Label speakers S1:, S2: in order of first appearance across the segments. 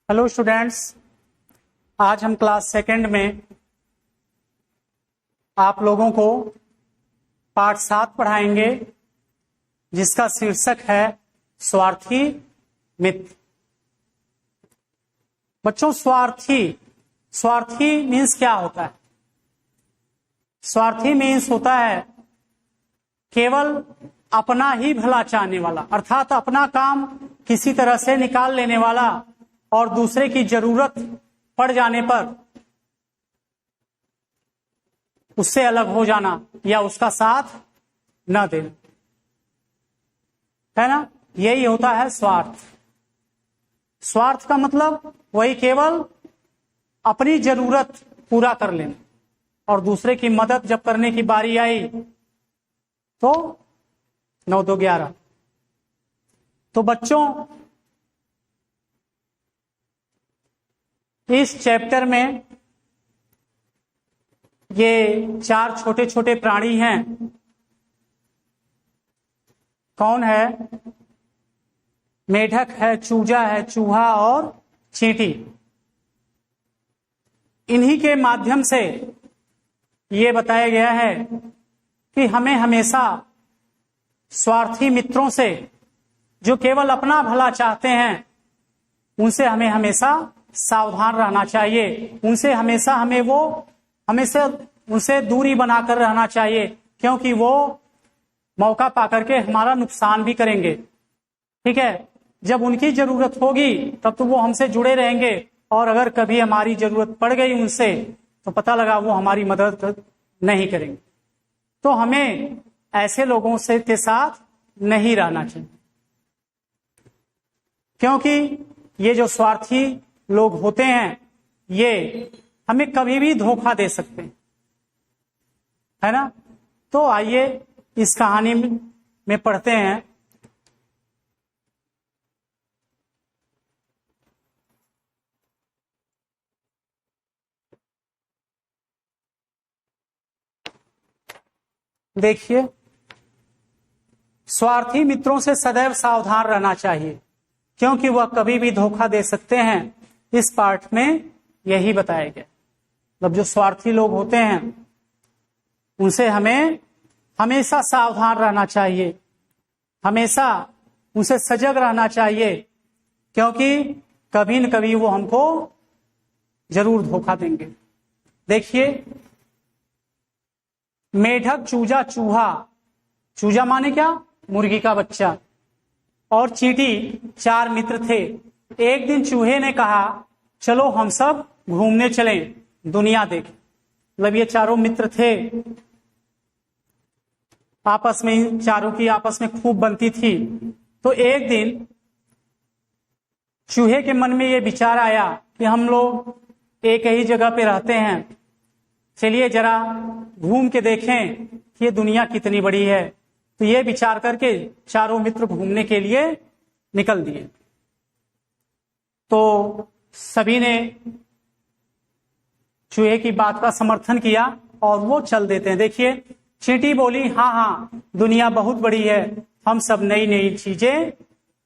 S1: Hello students, आज हम class second में आप लोगों को पाठ 7 पढ़ाएंगे, जिसका शीर्षक है स्वार्थी मित्र। बच्चों, स्वार्थी मीन्स क्या होता है? स्वार्थी मीन्स होता है केवल अपना ही भला चाहने वाला, अर्थात अपना काम किसी तरह से निकाल लेने वाला और दूसरे की जरूरत पड़ जाने पर उससे अलग हो जाना या उसका साथ न देना, है ना। यही होता है स्वार्थ। स्वार्थ का मतलब वही केवल अपनी जरूरत पूरा कर लेना और दूसरे की मदद जब करने की बारी आई तो 9 2 11। तो बच्चों, इस चैप्टर में ये 4 छोटे छोटे प्राणी हैं। कौन है? मेढक है, चूजा है, चूहा और चींटी। इन्हीं के माध्यम से ये बताया गया है कि हमें हमेशा स्वार्थी मित्रों से, जो केवल अपना भला चाहते हैं, उनसे हमें हमेशा सावधान रहना चाहिए। उनसे हमेशा उनसे दूरी बनाकर रहना चाहिए, क्योंकि वो मौका पाकर के हमारा नुकसान भी करेंगे। ठीक है, जब उनकी जरूरत होगी तब तो वो हमसे जुड़े रहेंगे, और अगर कभी हमारी जरूरत पड़ गई उनसे तो पता लगा वो हमारी मदद नहीं करेंगे। तो हमें ऐसे लोगों से के साथ नहीं रहना चाहिए, क्योंकि ये जो स्वार्थी लोग होते हैं ये हमें कभी भी धोखा दे सकते हैं, है ना। तो आइए इस कहानी में पढ़ते हैं। देखिए, स्वार्थी मित्रों से सदैव सावधान रहना चाहिए, क्योंकि वह कभी भी धोखा दे सकते हैं। इस पाठ में यही बताया गया। मतलब जो स्वार्थी लोग होते हैं उनसे हमें हमेशा सावधान रहना चाहिए, हमेशा उनसे सजग रहना चाहिए, क्योंकि कभी न कभी वो हमको जरूर धोखा देंगे। देखिए, मेढक, चूजा, चूहा। चूजा माने क्या? मुर्गी का बच्चा। और चींटी 4 मित्र थे। एक दिन चूहे ने कहा, चलो हम सब घूमने चलें, दुनिया देखें। मतलब ये चारों मित्र थे, आपस में चारों की आपस में खूब बनती थी। तो एक दिन चूहे के मन में ये विचार आया कि हम लोग एक ही जगह पे रहते हैं, चलिए जरा घूम के देखें कि ये दुनिया कितनी बड़ी है। तो ये विचार करके चारों मित्र घूमने के लिए निकल दिए। तो सभी ने चूहे की बात का समर्थन किया और वो चल देते हैं। देखिए, चींटी बोली, हाँ हाँ, दुनिया बहुत बड़ी है, हम सब नई नई चीजें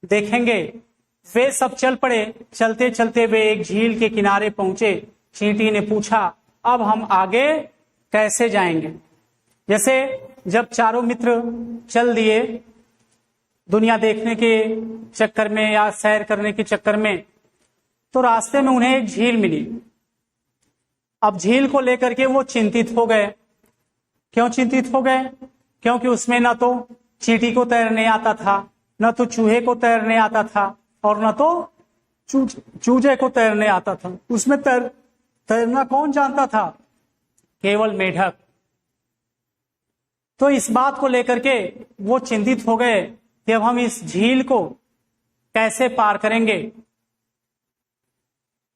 S1: देखेंगे। वे सब चल पड़े। चलते चलते वे एक झील के किनारे पहुंचे। चींटी ने पूछा, अब हम आगे कैसे जाएंगे? जैसे जब चारों मित्र चल दिए दुनिया देखने के चक्कर में या सैर करने के चक्कर में, तो रास्ते में उन्हें एक झील मिली। अब झील को लेकर के वो चिंतित हो गए। क्यों चिंतित हो गए? क्योंकि उसमें न तो चींटी को तैरने आता था, न तो चूहे को तैरने आता था, और न तो चूजे को तैरने आता था। उसमें तैरना कौन जानता था? केवल मेढक। तो इस बात को लेकर के वो चिंतित हो गए कि अब हम इस झील को कैसे पार करेंगे।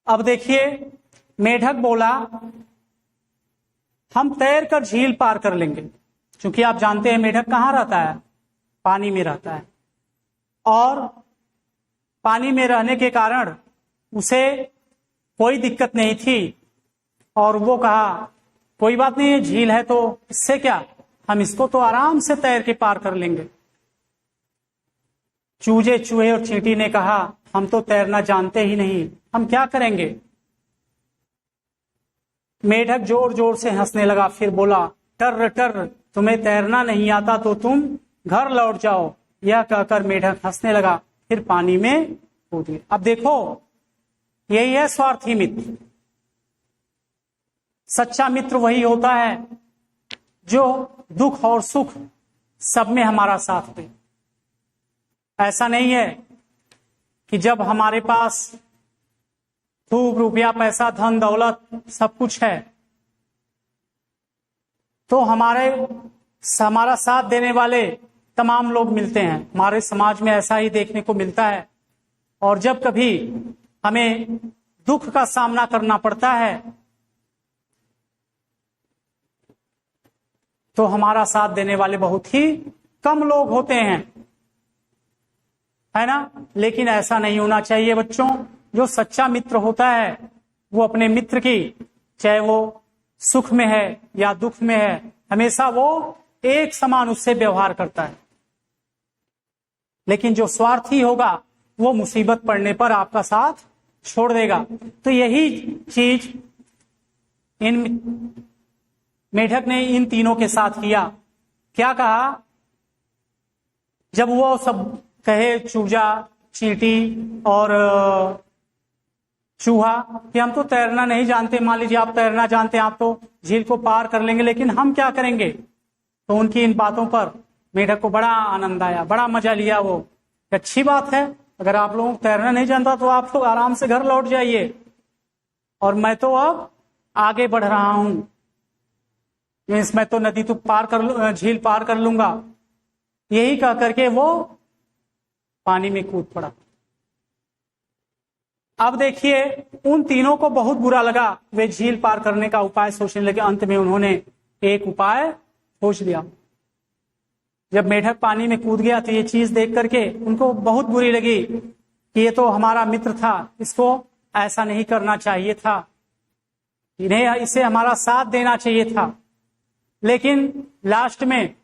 S1: अब देखिए, मेढक बोला, हम तैर कर झील पार कर लेंगे। क्योंकि आप जानते हैं मेढक कहाँ रहता है? पानी में रहता है, और पानी में रहने के कारण उसे कोई दिक्कत नहीं थी। और वो कहा, कोई बात नहीं, झील है तो इससे क्या, हम इसको तो आराम से तैर के पार कर लेंगे। चूजे, चूहे और चींटी ने कहा, हम तो तैरना जानते ही नहीं, हम क्या करेंगे। मेढक जोर जोर से हंसने लगा, फिर बोला, टर टर, तुम्हें तैरना नहीं आता तो तुम घर लौट जाओ। यह कहकर मेढक हंसने लगा, फिर पानी में कूद गया। अब देखो, यही है स्वार्थी मित्र। सच्चा मित्र वही होता है जो दुख और सुख सब में हमारा साथ दे। ऐसा नहीं है कि जब हमारे पास खूब रुपया, पैसा, धन दौलत सब कुछ है तो हमारा साथ देने वाले तमाम लोग मिलते हैं। हमारे समाज में ऐसा ही देखने को मिलता है। और जब कभी हमें दुख का सामना करना पड़ता है तो हमारा साथ देने वाले बहुत ही कम लोग होते हैं, है ना। लेकिन ऐसा नहीं होना चाहिए बच्चों। जो सच्चा मित्र होता है वो अपने मित्र की, चाहे वो सुख में है या दुख में है, हमेशा वो एक समान उससे व्यवहार करता है। लेकिन जो स्वार्थी होगा वो मुसीबत पड़ने पर आपका साथ छोड़ देगा। तो यही चीज इन मेढक ने इन तीनों के साथ किया। क्या कहा, जब वो सब कहे, चूजा, चींटी और चूहा, कि हम तो तैरना नहीं जानते, मान लीजिए आप तैरना जानते हैं, आप तो झील को पार कर लेंगे, लेकिन हम क्या करेंगे। तो उनकी इन बातों पर मेढक को बड़ा आनंद आया, बड़ा मजा लिया वो। अच्छी बात है, अगर आप लोगों को तैरना नहीं जानता तो आप लोग आराम से घर लौट जाइए, और मैं तो अब आगे बढ़ रहा हूं, मैं तो नदी तो पार कर लूं, झील पार कर लूंगा। यही कह करके वो पानी में कूद पड़ा। अब देखिए, उन तीनों को बहुत बुरा लगा। वे झील पार करने का उपाय सोचने लगे। अंत में उन्होंने एक उपाय खोज लिया। जब मेढक पानी में कूद गया तो ये चीज देख करके उनको बहुत बुरी लगी कि ये तो हमारा मित्र था, इसको ऐसा नहीं करना चाहिए था, इसे हमारा साथ देना चाहिए था। लेकिन लास्ट में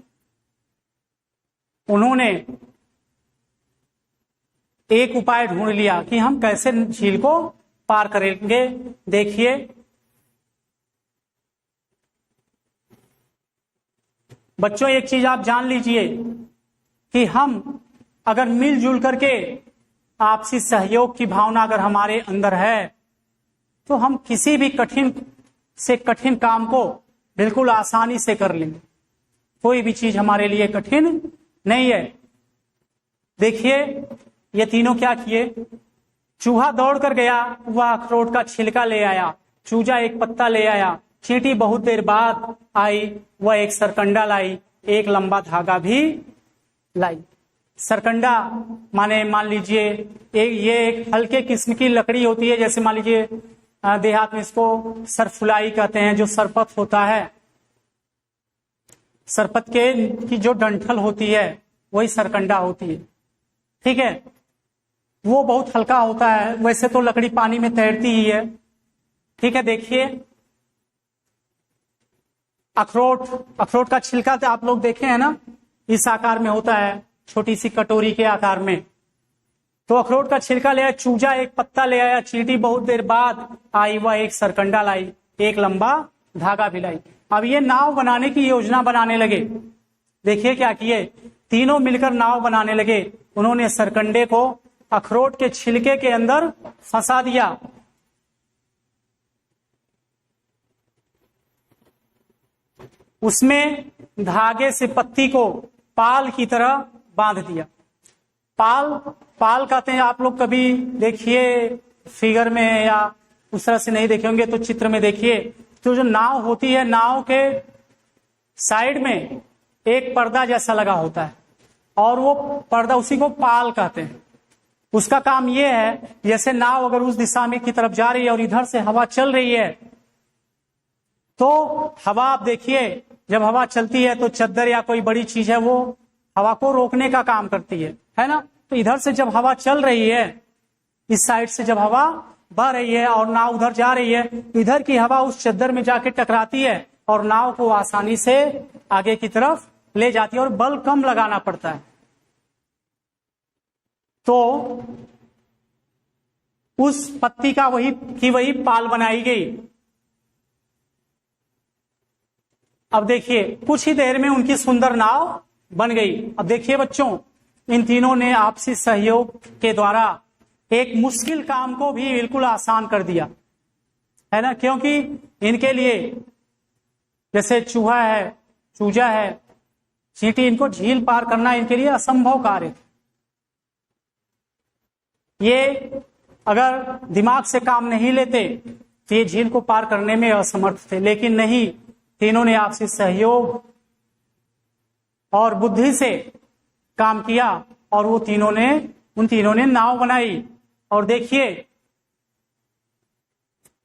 S1: उन्होंने एक उपाय ढूंढ लिया कि हम कैसे झील को पार करेंगे। देखिए, बच्चों एक चीज आप जान लीजिए कि हम अगर मिलजुल करके आपसी सहयोग की भावना अगर हमारे अंदर है तो हम किसी भी कठिन से कठिन काम को बिल्कुल आसानी से कर लेंगे। कोई भी चीज हमारे लिए कठिन नहीं है। देखिए, ये तीनों क्या किए। चूहा दौड़ कर गया, वह अखरोट का छिलका ले आया। चूजा एक पत्ता ले आया। चींटी बहुत देर बाद आई, वह एक सरकंडा लाई, एक लंबा धागा भी लाई। सरकंडा माने मान लीजिए ये एक हल्के किस्म की लकड़ी होती है, जैसे मान लीजिए देहात में इसको सरफुलाई कहते हैं, जो सरपत होता है। सरपत की जो डंठल होती है वही सरकंडा होती है, ठीक है। वो बहुत हल्का होता है, वैसे तो लकड़ी पानी में तैरती ही है, ठीक है। देखिए, अखरोट का छिलका तो आप लोग देखे हैं ना, इस आकार में होता है, छोटी सी कटोरी के आकार में। तो अखरोट का छिलका ले आया, चूजा एक पत्ता ले आया, चींटी बहुत देर बाद आई, वह एक सरकंडा लाई, एक लंबा धागा भी लाई। अब ये नाव बनाने की योजना बनाने लगे। देखिए क्या किए, तीनों मिलकर नाव बनाने लगे। उन्होंने सरकंडे को अखरोट के छिलके के अंदर फंसा दिया। उसमें धागे से पत्ती को पाल की तरह बांध दिया। पाल कहते हैं, आप लोग कभी देखिए फिगर में या उस तरह से नहीं देखे होंगे तो चित्र में देखिए, तो जो नाव होती है, नाव के साइड में एक पर्दा जैसा लगा होता है, और वो पर्दा, उसी को पाल कहते हैं। उसका काम ये है, जैसे नाव अगर उस दिशा में की तरफ जा रही है और इधर से हवा चल रही है, तो हवा, आप देखिए जब हवा चलती है तो चद्दर या कोई बड़ी चीज है वो हवा को रोकने का काम करती है ना। तो इधर से जब हवा चल रही है, इस साइड से जब हवा बह रही है और नाव उधर जा रही है, इधर की हवा उस चद्दर में जाके टकराती है और नाव को आसानी से आगे की तरफ ले जाती है, और बल कम लगाना पड़ता है। तो उस पत्ती का वही पाल बनाई गई। अब देखिए कुछ ही देर में उनकी सुंदर नाव बन गई। अब देखिए बच्चों, इन तीनों ने आपसी सहयोग के द्वारा एक मुश्किल काम को भी बिल्कुल आसान कर दिया, है ना। क्योंकि इनके लिए जैसे चूजा है, चींटी, इनको झील पार करना इनके लिए असंभव कार्य था। ये अगर दिमाग से काम नहीं लेते तो ये झील को पार करने में असमर्थ थे, लेकिन नहीं, तीनों ने आपसी सहयोग और बुद्धि से काम किया और उन तीनों ने नाव बनाई। और देखिए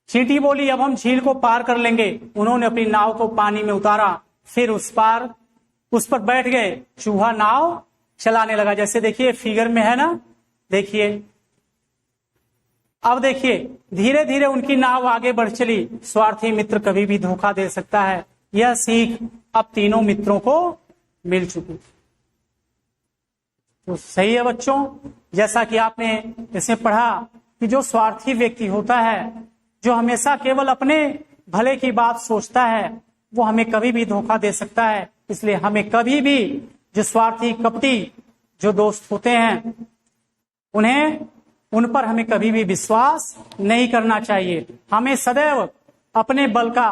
S1: चींटी बोली अब हम झील को पार कर लेंगे। उन्होंने अपनी नाव को पानी में उतारा, फिर उस पर बैठ गए। चूहा नाव चलाने लगा, जैसे देखिए फिगर में है ना, देखिए। अब देखिए धीरे धीरे उनकी नाव आगे बढ़ चली। स्वार्थी मित्र कभी भी धोखा दे सकता है, यह सीख अब तीनों मित्रों को मिल चुकी। तो सही है बच्चों, जैसा कि आपने इसमें पढ़ा कि जो स्वार्थी व्यक्ति होता है, जो हमेशा केवल अपने भले की बात सोचता है, वो हमें कभी भी धोखा दे सकता है। इसलिए हमें कभी भी जो स्वार्थी कपटी जो दोस्त होते हैं उन पर हमें कभी भी विश्वास नहीं करना चाहिए। हमें सदैव अपने बल का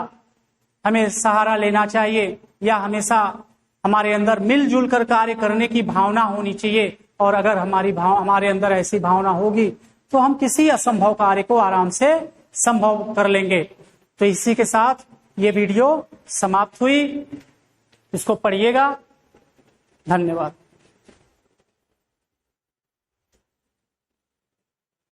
S1: हमें सहारा लेना चाहिए, या हमेशा हमारे अंदर मिलजुल कर कार्य करने की भावना होनी चाहिए। और अगर हमारे अंदर ऐसी भावना होगी तो हम किसी असंभव कार्य को आराम से संभव कर लेंगे। तो इसी के साथ ये वीडियो समाप्त हुई। इसको पढ़िएगा। धन्यवाद।